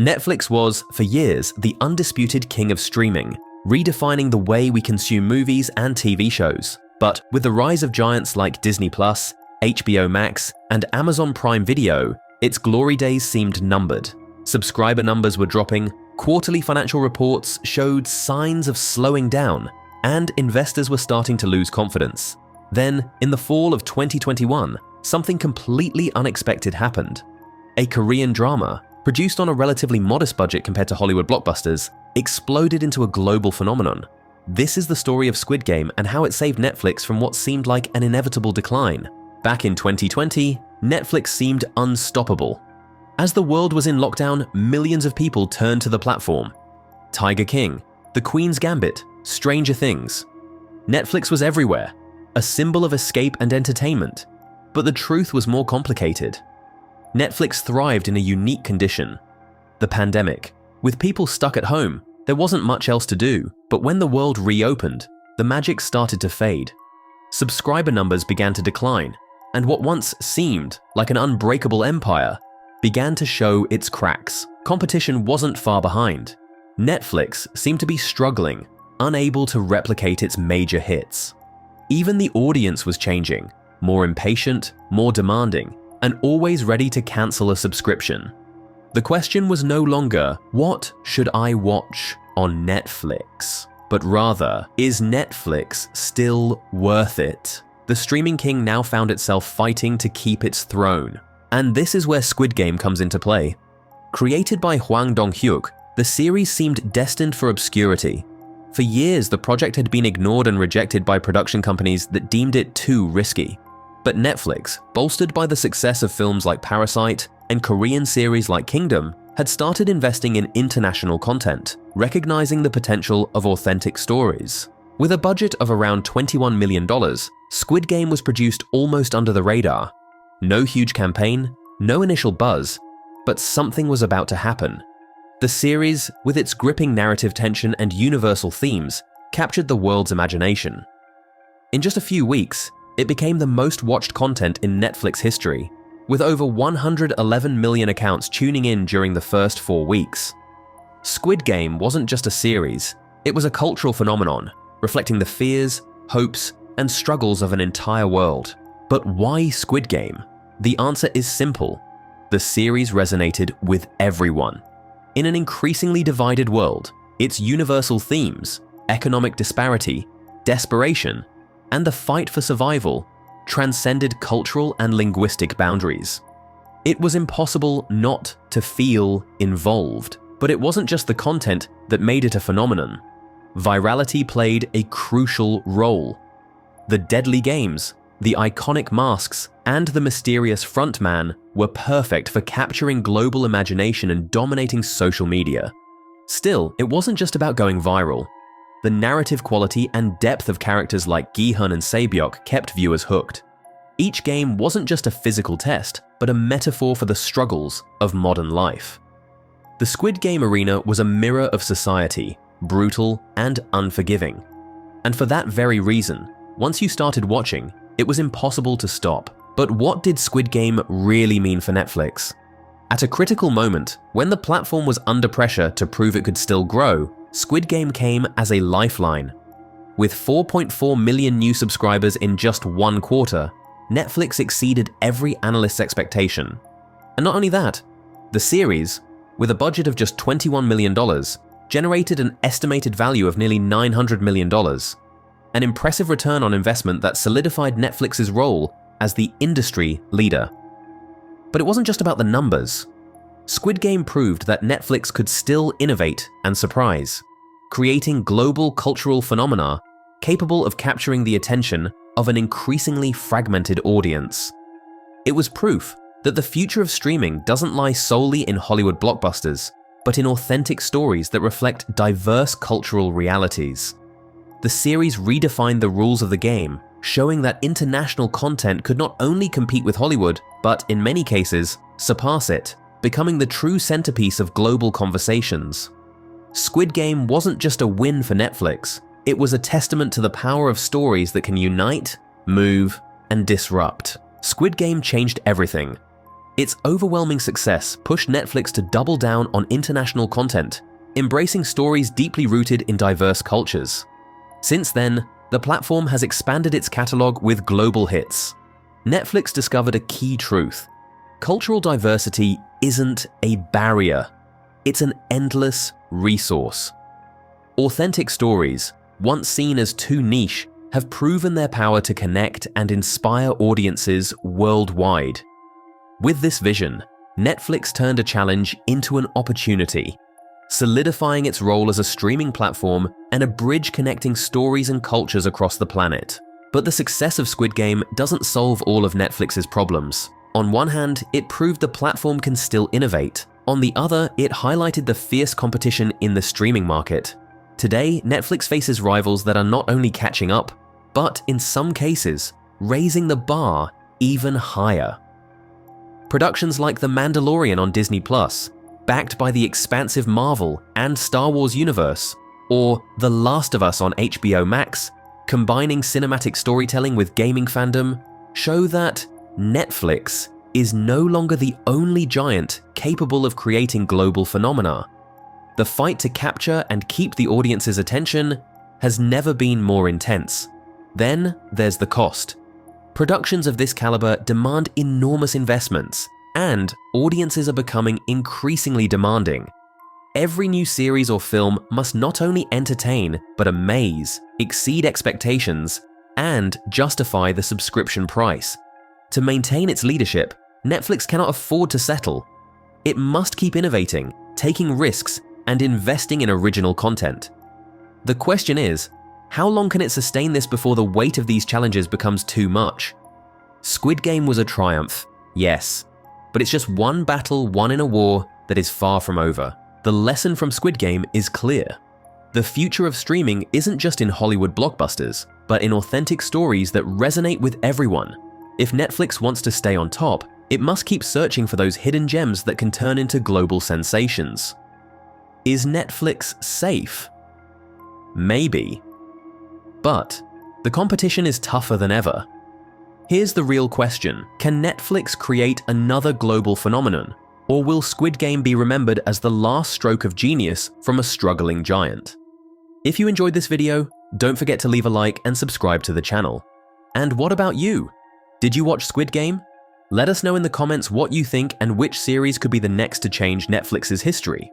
Netflix was, for years, the undisputed king of streaming, redefining the way we consume movies and TV shows. But with the rise of giants like Disney+, HBO Max, and Amazon Prime Video, its glory days seemed numbered. Subscriber numbers were dropping, quarterly financial reports showed signs of slowing down, and investors were starting to lose confidence. Then, in the fall of 2021, something completely unexpected happened. A Korean drama, produced on a relatively modest budget compared to Hollywood blockbusters, exploded into a global phenomenon. This is the story of Squid Game and how it saved Netflix from what seemed like an inevitable decline. Back in 2020, Netflix seemed unstoppable. As the world was in lockdown, millions of people turned to the platform. Tiger King, The Queen's Gambit, Stranger Things. Netflix was everywhere, a symbol of escape and entertainment. But the truth was more complicated. Netflix thrived in a unique condition: the pandemic. With people stuck at home, there wasn't much else to do, but when the world reopened, the magic started to fade. Subscriber numbers began to decline, and what once seemed like an unbreakable empire began to show its cracks. Competition wasn't far behind. Netflix seemed to be struggling, unable to replicate its major hits. Even the audience was changing, more impatient, more demanding, and always ready to cancel a subscription. The question was no longer, what should I watch on Netflix? But rather, is Netflix still worth it? The streaming king now found itself fighting to keep its throne. And this is where Squid Game comes into play. Created by Hwang Dong-hyuk, the series seemed destined for obscurity. For years, the project had been ignored and rejected by production companies that deemed it too risky. But Netflix, bolstered by the success of films like Parasite and Korean series like Kingdom, had started investing in international content, recognizing the potential of authentic stories. With a budget of around $21 million, Squid Game was produced almost under the radar. No huge campaign, no initial buzz, but something was about to happen. The series, with its gripping narrative tension and universal themes, captured the world's imagination. In just a few weeks, it became the most watched content in Netflix history, with over 111 million accounts tuning in during the first 4 weeks. Squid Game wasn't just a series, it was a cultural phenomenon, reflecting the fears, hopes, and struggles of an entire world. But why Squid Game? The answer is simple. The series resonated with everyone. In an increasingly divided world, its universal themes, economic disparity, desperation, and the fight for survival transcended cultural and linguistic boundaries. It was impossible not to feel involved. But it wasn't just the content that made it a phenomenon. Virality played a crucial role. The deadly games, the iconic masks, and the mysterious frontman were perfect for capturing global imagination and dominating social media. Still, it wasn't just about going viral. The narrative quality and depth of characters like Gi-hun and Se-byuk kept viewers hooked. Each game wasn't just a physical test, but a metaphor for the struggles of modern life. The Squid Game arena was a mirror of society, brutal and unforgiving. And for that very reason, once you started watching, it was impossible to stop. But what did Squid Game really mean for Netflix? At a critical moment, when the platform was under pressure to prove it could still grow, Squid Game came as a lifeline. With 4.4 million new subscribers in just 1 quarter, Netflix exceeded every analyst's expectation. And not only that, the series, with a budget of just $21 million, generated an estimated value of nearly $900 million, an impressive return on investment that solidified Netflix's role as the industry leader. But it wasn't just about the numbers. Squid Game proved that Netflix could still innovate and surprise, creating global cultural phenomena capable of capturing the attention of an increasingly fragmented audience. It was proof that the future of streaming doesn't lie solely in Hollywood blockbusters, but in authentic stories that reflect diverse cultural realities. The series redefined the rules of the game, showing that international content could not only compete with Hollywood, but in many cases, surpass it, becoming the true centerpiece of global conversations. Squid Game wasn't just a win for Netflix, it was a testament to the power of stories that can unite, move, and disrupt. Squid Game changed everything. Its overwhelming success pushed Netflix to double down on international content, embracing stories deeply rooted in diverse cultures. Since then, the platform has expanded its catalog with global hits. Netflix discovered a key truth: cultural diversity isn't a barrier, it's an endless resource. Authentic stories, once seen as too niche, have proven their power to connect and inspire audiences worldwide. With this vision, Netflix turned a challenge into an opportunity, solidifying its role as a streaming platform and a bridge connecting stories and cultures across the planet. But the success of Squid Game doesn't solve all of Netflix's problems. On one hand, it proved the platform can still innovate. On the other, it highlighted the fierce competition in the streaming market. Today, Netflix faces rivals that are not only catching up, but in some cases, raising the bar even higher. Productions like The Mandalorian on Disney+, backed by the expansive Marvel and Star Wars universe, or The Last of Us on HBO Max, combining cinematic storytelling with gaming fandom, show that Netflix is no longer the only giant capable of creating global phenomena. The fight to capture and keep the audience's attention has never been more intense. Then there's the cost. Productions of this caliber demand enormous investments, and audiences are becoming increasingly demanding. Every new series or film must not only entertain, but amaze, exceed expectations, and justify the subscription price. To maintain its leadership, Netflix cannot afford to settle. It must keep innovating, taking risks, and investing in original content. The question is, how long can it sustain this before the weight of these challenges becomes too much? Squid Game was a triumph, yes, but it's just one battle won in a war that is far from over. The lesson from Squid Game is clear. The future of streaming isn't just in Hollywood blockbusters, but in authentic stories that resonate with everyone. If Netflix wants to stay on top, it must keep searching for those hidden gems that can turn into global sensations. Is Netflix safe? Maybe. But the competition is tougher than ever. Here's the real question: can Netflix create another global phenomenon, or will Squid Game be remembered as the last stroke of genius from a struggling giant? If you enjoyed this video, don't forget to leave a like and subscribe to the channel. And what about you? Did you watch Squid Game? Let us know in the comments what you think and which series could be the next to change Netflix's history.